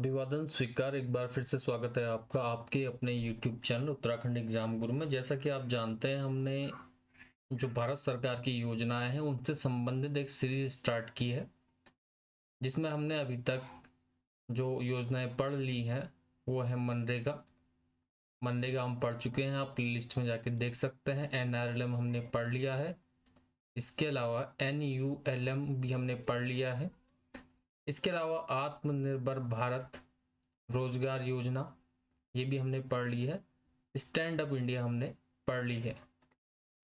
अभिवादन स्वीकार। एक बार फिर से स्वागत है आपका आपके अपने YouTube चैनल उत्तराखंड एग्जाम गुरु में। जैसा कि आप जानते हैं, हमने जो भारत सरकार की योजनाएं हैं उनसे संबंधित एक सीरीज स्टार्ट की है, जिसमें हमने अभी तक जो योजनाएं पढ़ ली हैं वो है मनरेगा। मनरेगा हम पढ़ चुके हैं, आप लिस्ट में जाके देख सकते हैं। NRLM हमने पढ़ लिया है। इसके अलावा NULM भी हमने पढ़ लिया है। इसके अलावा आत्मनिर्भर भारत रोजगार योजना ये भी हमने पढ़ ली है। स्टैंड अप इंडिया हमने पढ़ ली है।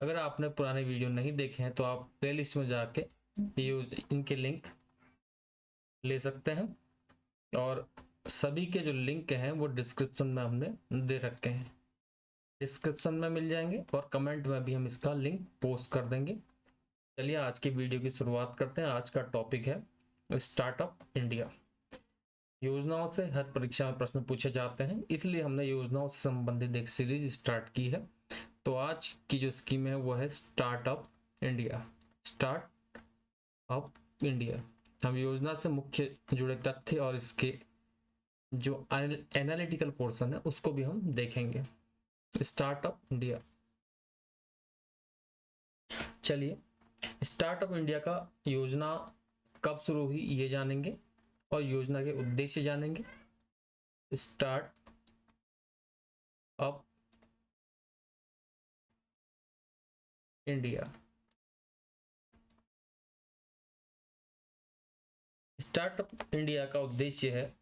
अगर आपने पुराने वीडियो नहीं देखे हैं तो आप प्लेलिस्ट में जाके इनके लिंक ले सकते हैं, और सभी के जो लिंक हैं वो डिस्क्रिप्शन में हमने दे रखे हैं, डिस्क्रिप्शन में मिल जाएंगे, और कमेंट में भी हम इसका लिंक पोस्ट कर देंगे। चलिए आज की वीडियो की शुरुआत करते हैं। आज का टॉपिक है स्टार्टअप इंडिया। योजनाओं से हर परीक्षा में प्रश्न पूछे जाते हैं, इसलिए हमने योजनाओं से संबंधित एक सीरीज स्टार्ट की है। तो आज की जो स्कीम है वो है startup India. Start up India. हम योजना से मुख्य जुड़े तथ्य और इसके जो एनालिटिकल पोर्शन है उसको भी हम देखेंगे। स्टार्टअप इंडिया, चलिए स्टार्टअप इंडिया का योजना कब शुरू हुई ये जानेंगे, और योजना के उद्देश्य जानेंगे। Start up India. Startup India का उद्देश्य है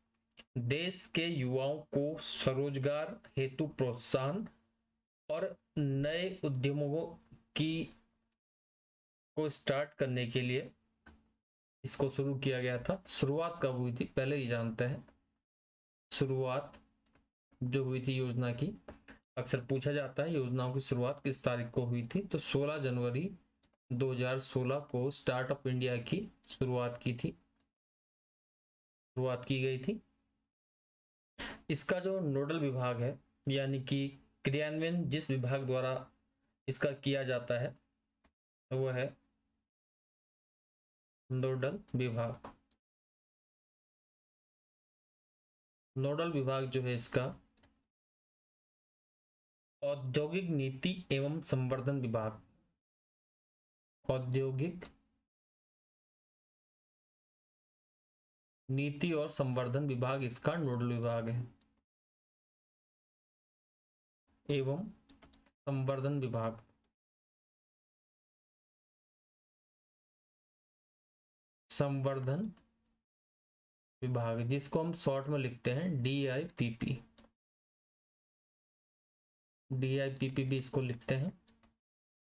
देश के युवाओं को स्वरोजगार हेतु प्रोत्साहन और नए उद्यमों की को स्टार्ट करने के लिए इसको शुरू किया गया था। शुरुआत कब हुई थी पहले ही जानते हैं। शुरुआत जो हुई थी योजना की, अक्सर पूछा जाता है योजनाओं की शुरुआत किस तारीख को हुई थी, तो 16 जनवरी 2016 को स्टार्टअप इंडिया की शुरुआत की गई थी। इसका जो नोडल विभाग है, यानी कि क्रियान्वयन जिस विभाग द्वारा इसका किया जाता है वो है नोडल विभाग। नोडल विभाग जो है इसका औद्योगिक नीति एवं संवर्धन विभाग। औद्योगिक नीति और संवर्धन विभाग इसका नोडल विभाग है, एवं संवर्धन विभाग। संवर्धन विभाग जिसको हम शॉर्ट में लिखते हैं DIPP। DIPP भी इसको लिखते हैं।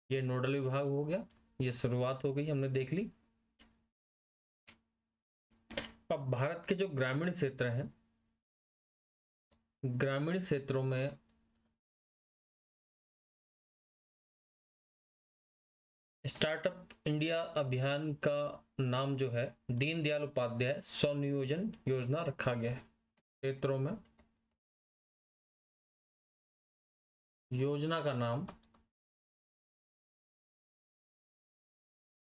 ये नोडल विभाग हो गया, ये शुरुआत हो गई, हमने देख ली। अब भारत के जो ग्रामीण क्षेत्र हैं, ग्रामीण क्षेत्रों में स्टार्टअप इंडिया अभियान का नाम जो है दीनदयाल उपाध्याय स्वनियोजन योजना रखा गया है। क्षेत्रों में योजना का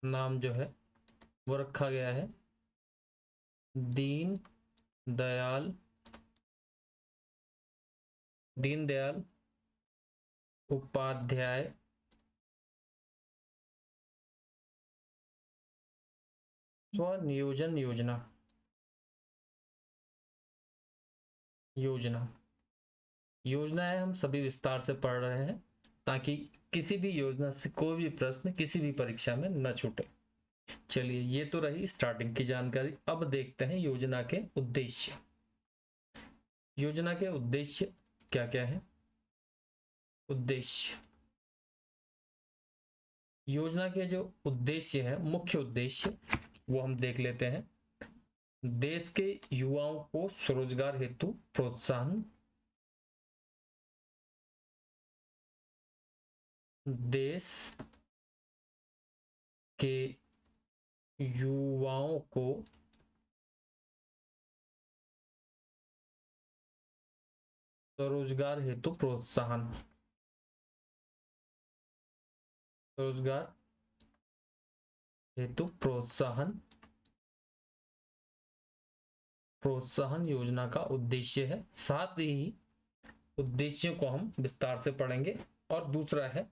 नाम जो है वो रखा गया है दीनदयाल उपाध्याय स्वनियोजन योजनाएं हम सभी विस्तार से पढ़ रहे हैं, ताकि किसी भी योजना से कोई भी प्रश्न किसी भी परीक्षा में न छूटे। चलिए ये तो रही स्टार्टिंग की जानकारी। अब देखते हैं योजना के उद्देश्य। योजना के उद्देश्य क्या क्या है। उद्देश्य, योजना के जो उद्देश्य है, मुख्य उद्देश्य वो हम देख लेते हैं। देश के युवाओं को स्वरोजगार हेतु प्रोत्साहन। देश के युवाओं को स्वरोजगार हेतु प्रोत्साहन। स्वरोजगार हेतु प्रोत्साहन प्रोत्साहन योजना का उद्देश्य है। साथ ही उद्देश्यों को हम विस्तार से पढ़ेंगे। और दूसरा है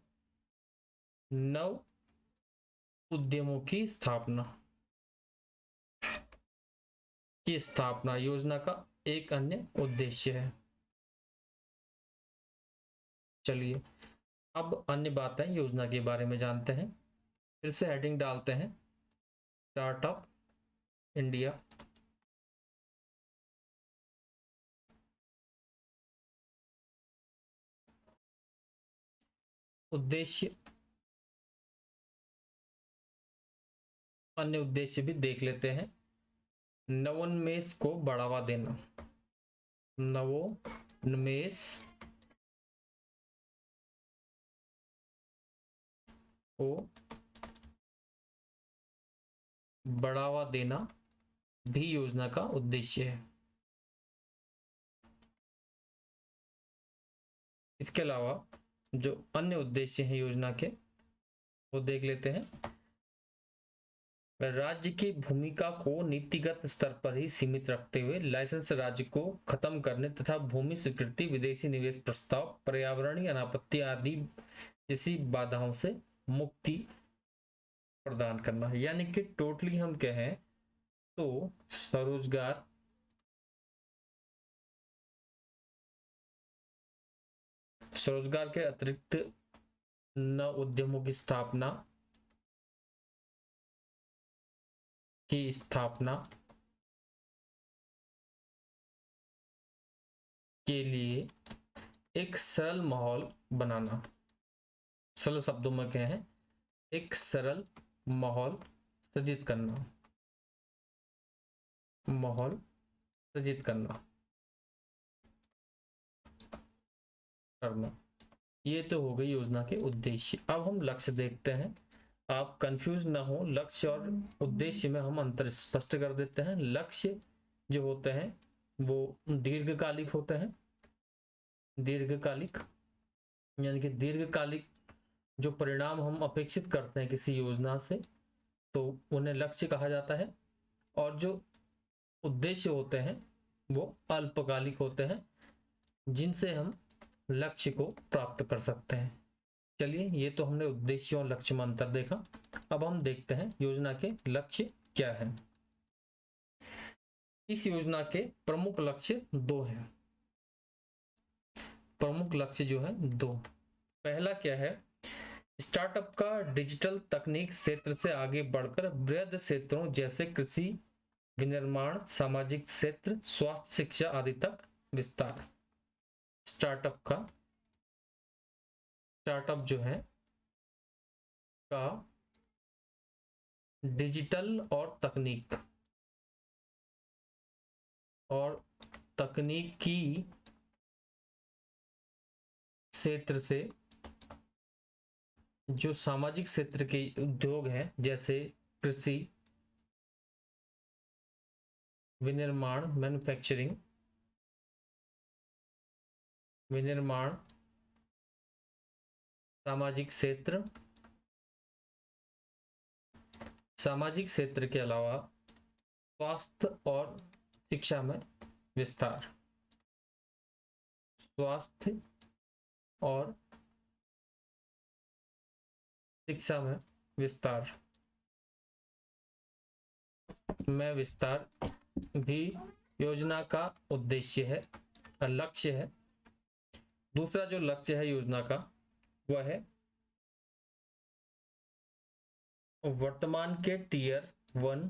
नव उद्यमों की स्थापना योजना का एक अन्य उद्देश्य है। चलिए अब अन्य बातें योजना के बारे में जानते हैं। फिर से हेडिंग डालते हैं, स्टार्टअप इंडिया। उद्देश्य, अन्य उद्देश्य भी देख लेते हैं। नवोन्मेष को बढ़ावा देना, नवोन्मेष को बढ़ावा देना भी योजना का उद्देश्य है। इसके अलावा जो अन्य उद्देश्य हैं योजना के वो देख लेते हैं। राज्य की भूमिका को नीतिगत स्तर पर ही सीमित रखते हुए लाइसेंस राज्य को खत्म करने तथा भूमि स्वीकृति, विदेशी निवेश प्रस्ताव, पर्यावरणीय अनापत्ति आदि जैसी बाधाओं से मुक्ति प्रदान करना। यानी कि टोटली हम कहें तो स्वरोजगार, स्वरोजगार के अतिरिक्त नव उद्यमों की स्थापना के लिए एक सरल माहौल बनाना। सरल शब्दों में कहें, एक सरल माहौल सृजित करना, माहौल सृजित करना। ये तो हो गई योजना के उद्देश्य। अब हम लक्ष्य देखते हैं। आप कंफ्यूज ना हो, लक्ष्य और उद्देश्य में हम अंतर स्पष्ट कर देते हैं। लक्ष्य जो होते हैं वो दीर्घकालिक होते हैं। दीर्घकालिक यानी कि दीर्घकालिक जो परिणाम हम अपेक्षित करते हैं किसी योजना से, तो उन्हें लक्ष्य कहा जाता है। और जो उद्देश्य होते हैं वो अल्पकालिक होते हैं, जिनसे हम लक्ष्य को प्राप्त कर सकते हैं। चलिए, ये तो हमने उद्देश्य और लक्ष्य में अंतर देखा। अब हम देखते हैं योजना के लक्ष्य क्या है। इस योजना के प्रमुख लक्ष्य 2 हैं। प्रमुख लक्ष्य जो है 2। पहला क्या है, स्टार्टअप का डिजिटल तकनीक क्षेत्र से आगे बढ़कर वृहद क्षेत्रों जैसे कृषि, विनिर्माण, सामाजिक क्षेत्र, स्वास्थ्य, शिक्षा आदि तक विस्तार। स्टार्टअप जो है का डिजिटल और तकनीकी क्षेत्र से जो सामाजिक क्षेत्र के उद्योग हैं जैसे कृषि, विनिर्माण, मैन्युफैक्चरिंग, विनिर्माण, सामाजिक क्षेत्र के अलावा स्वास्थ्य और शिक्षा में विस्तार। स्वास्थ्य और शिक्षा में विस्तार भी योजना का उद्देश्य है, लक्ष्य है। दूसरा जो लक्ष्य है योजना का वह है वर्तमान के टीयर 1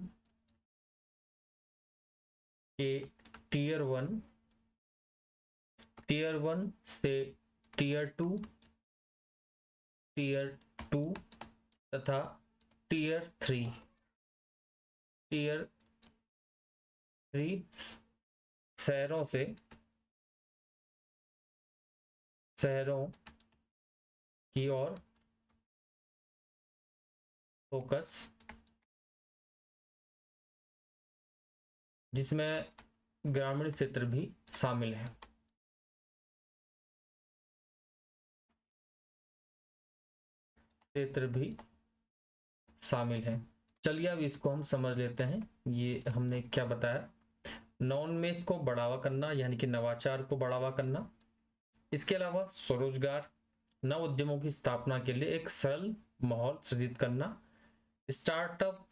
से टीयर 2 तथा टीयर 3 शहरों की ओर फोकस, जिसमें ग्रामीण क्षेत्र भी शामिल है। चलिए अब इसको हम समझ लेते हैं। ये हमने क्या बताया, नवोन्मेष को बढ़ावा करना यानी कि नवाचार को बढ़ावा करना। इसके अलावा स्वरोजगार, नव उद्यमों की स्थापना के लिए एक सरल माहौल सृजित करना, स्टार्टअप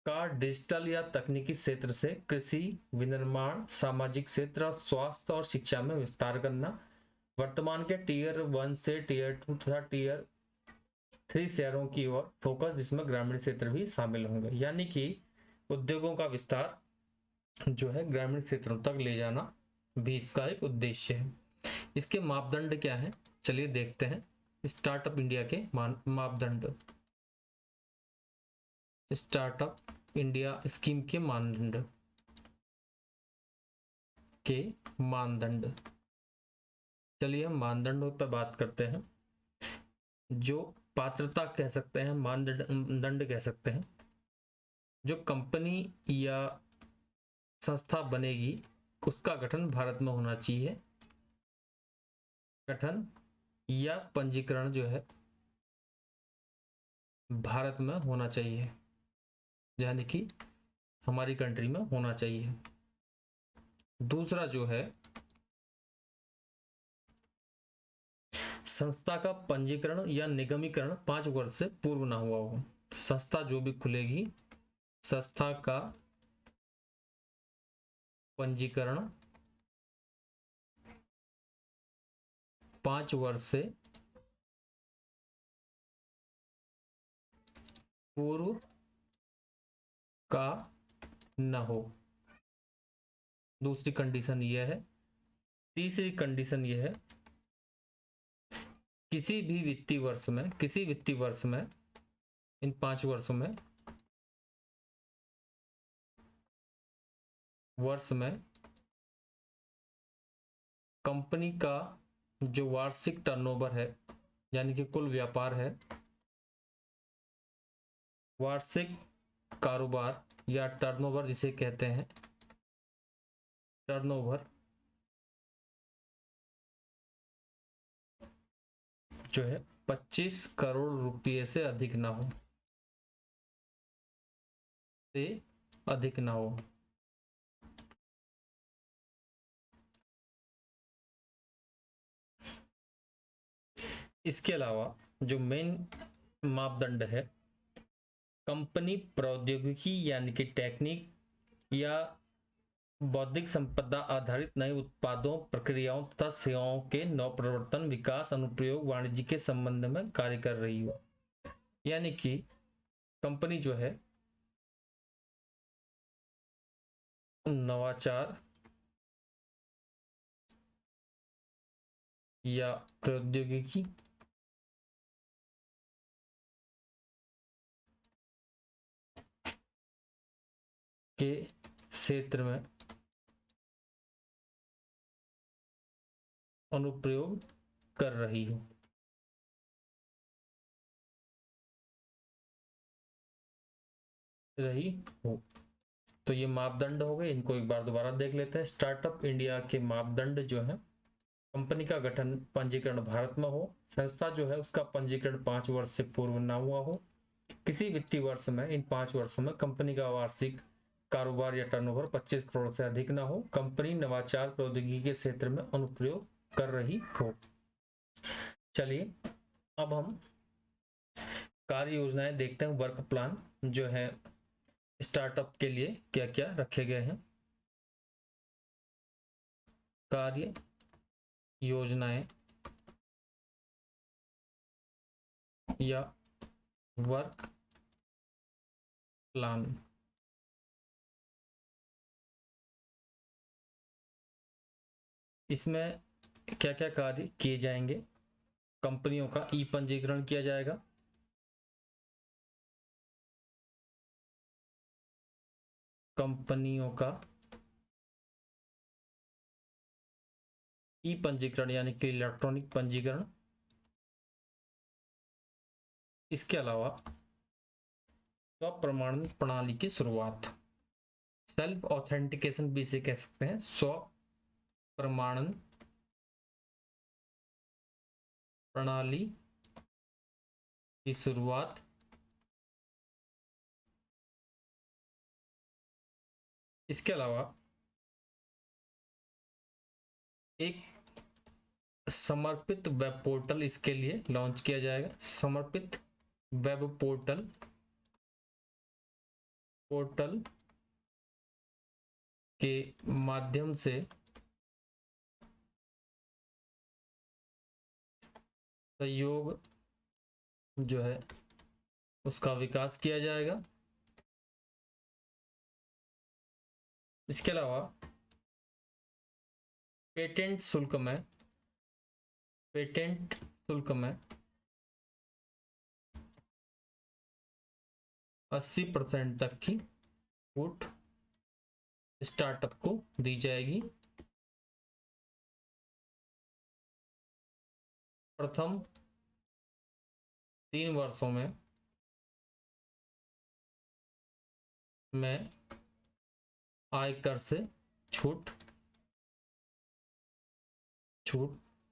का डिजिटल या तकनीकी क्षेत्र से कृषि, विनिर्माण, सामाजिक क्षेत्र और स्वास्थ्य और शिक्षा में विस्तार करना, वर्तमान के टीयर 1 से टीयर 2 तथा टीयर 3 शहरों की ओर फोकस, जिसमें ग्रामीण क्षेत्र भी शामिल होंगे। यानी कि उद्योगों का विस्तार जो है ग्रामीण क्षेत्रों तक ले जाना भी इसका एक उद्देश्य है। इसके मापदंड क्या है, चलिए देखते हैं। स्टार्टअप इंडिया के मापदंड, स्टार्टअप इंडिया स्कीम के मानदंड। चलिए हम मानदंडों पर बात करते हैं। जो पात्रता कह सकते हैं, मानदंड कह सकते हैं। जो कंपनी या संस्था बनेगी उसका गठन भारत में होना चाहिए। गठन या पंजीकरण जो है भारत में होना चाहिए, यानी कि हमारी कंट्री में होना चाहिए। दूसरा जो है, संस्था का पंजीकरण या निगमीकरण 5 वर्ष से पूर्व ना हुआ हो। संस्था जो भी खुलेगी, संस्था का पंजीकरण 5 वर्ष से पूर्व का न हो। दूसरी कंडीशन यह है। तीसरी कंडीशन यह है, किसी वित्तीय वर्ष में इन 5 वर्षों में कंपनी का जो वार्षिक टर्नओवर है, यानी कि कुल व्यापार है, वार्षिक कारोबार या टर्नओवर जिसे कहते हैं, टर्नओवर जो है 25 करोड़ रुपये से अधिक ना हो, इसके अलावा जो मेन मापदंड है, कंपनी प्रौद्योगिकी यानी कि टेक्निक या बौद्धिक संपदा आधारित नए उत्पादों, प्रक्रियाओं तथा सेवाओं के नव प्रवर्तन, विकास, अनुप्रयोग, वाणिज्य के संबंध में कार्य कर रही हो। यानी कि कंपनी जो है नवाचार या प्रौद्योगिकी के क्षेत्र में अनुप्रयोग कर रही हो। तो ये मापदंड हो गए, इनको एक बार दोबारा देख लेते हैं। स्टार्टअप इंडिया के मापदंड जो है, कंपनी का गठन, पंजीकरण भारत में हो, संस्था जो है उसका पंजीकरण 5 वर्ष से पूर्व ना हुआ हो, किसी वित्तीय वर्ष में, इन 5 वर्षों में कंपनी का वार्षिक कारोबार या टर्नओवर 25 करोड़ से अधिक ना हो, कंपनी नवाचार प्रौद्योगिकी के क्षेत्र में अनुप्रयोग कर रही हो। चलिए अब हम कार्य योजनाएं देखते हैं। वर्क प्लान जो है स्टार्टअप के लिए क्या क्या रखे गए हैं। कार्य योजनाएं या वर्क प्लान, इसमें क्या क्या कार्य किए जाएंगे। कंपनियों का ई पंजीकरण किया जाएगा, कंपनियों का ई पंजीकरण यानी कि इलेक्ट्रॉनिक पंजीकरण। इसके अलावा स्व प्रमाणन प्रणाली की शुरुआत, सेल्फ ऑथेंटिकेशन भी इसे कह सकते हैं, स्व प्रमाणन प्रणाली की शुरुआत। इसके अलावा एक समर्पित वेब पोर्टल इसके लिए लॉन्च किया जाएगा। समर्पित वेब पोर्टल के माध्यम से सहयोग जो है उसका विकास किया जाएगा। इसके अलावा पेटेंट शुल्क में 80% तक की छूट स्टार्टअप को दी जाएगी। प्रथम 3 वर्षों में आयकर से छूट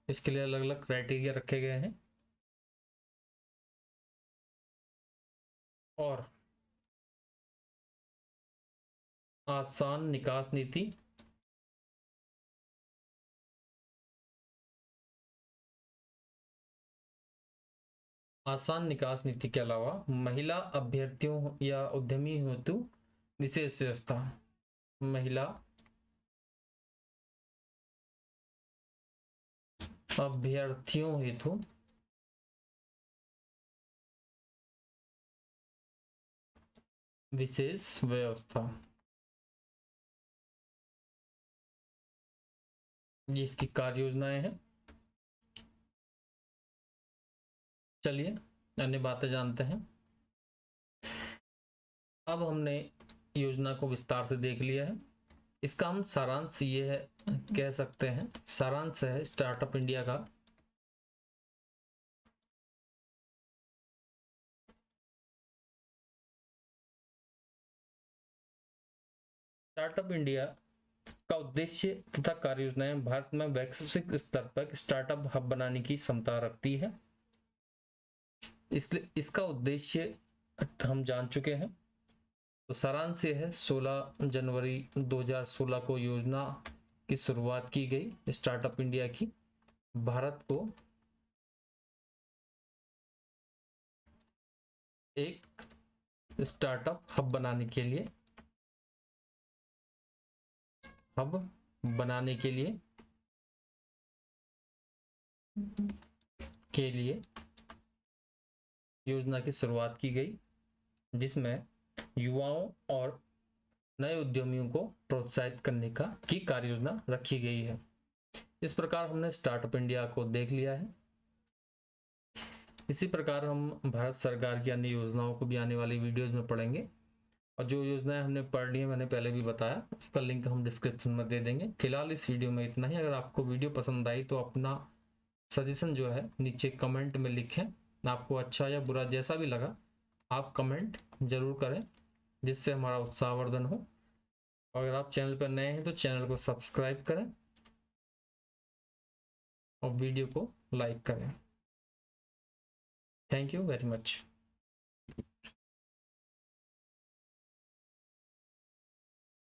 इसके लिए अलग अलग क्राइटेरिया रखे गए हैं। और आसान निकास नीति के अलावा महिला अभ्यर्थियों या उद्यमी हेतु विशेष व्यवस्था। महिला अभ्यर्थियों हेतु विशेष व्यवस्था, ये इसकी कार्य योजनाएं हैं। चलिए अन्य बातें जानते हैं। अब हमने योजना को विस्तार से देख लिया है। इसका हम सारांश ये है कह सकते हैं, सारांश है स्टार्टअप इंडिया का स्टार्टअप इंडिया का उद्देश्य तथा कार्य योजनाएं भारत में वैश्विक स्तर पर स्टार्टअप हब बनाने की क्षमता रखती है। इसलिए इसका उद्देश्य हम जान चुके हैं। तो सारांश ये है 16 जनवरी 2016 को योजना की शुरुआत की गई स्टार्टअप इंडिया की। भारत को एक स्टार्टअप हब बनाने के लिए योजना की शुरुआत की गई, जिसमें युवाओं और नए उद्यमियों को प्रोत्साहित करने की कार्य योजना रखी गई है। इस प्रकार हमने स्टार्टअप इंडिया को देख लिया है। इसी प्रकार हम भारत सरकार की अन्य योजनाओं को भी आने वाली वीडियोस में पढ़ेंगे। और जो योजनाएं हमने पढ़ ली है मैंने पहले भी बताया, उसका लिंक हम डिस्क्रिप्शन में दे देंगे। फिलहाल इस वीडियो में इतना ही। अगर आपको वीडियो पसंद आई तो अपना सजेशन जो है नीचे कमेंट में लिखें। आपको अच्छा या बुरा जैसा भी लगा आप कमेंट जरूर करें, जिससे हमारा उत्साहवर्धन हो। अगर आप चैनल पर नए हैं तो चैनल को सब्सक्राइब करें और वीडियो को लाइक करें। Thank you very much.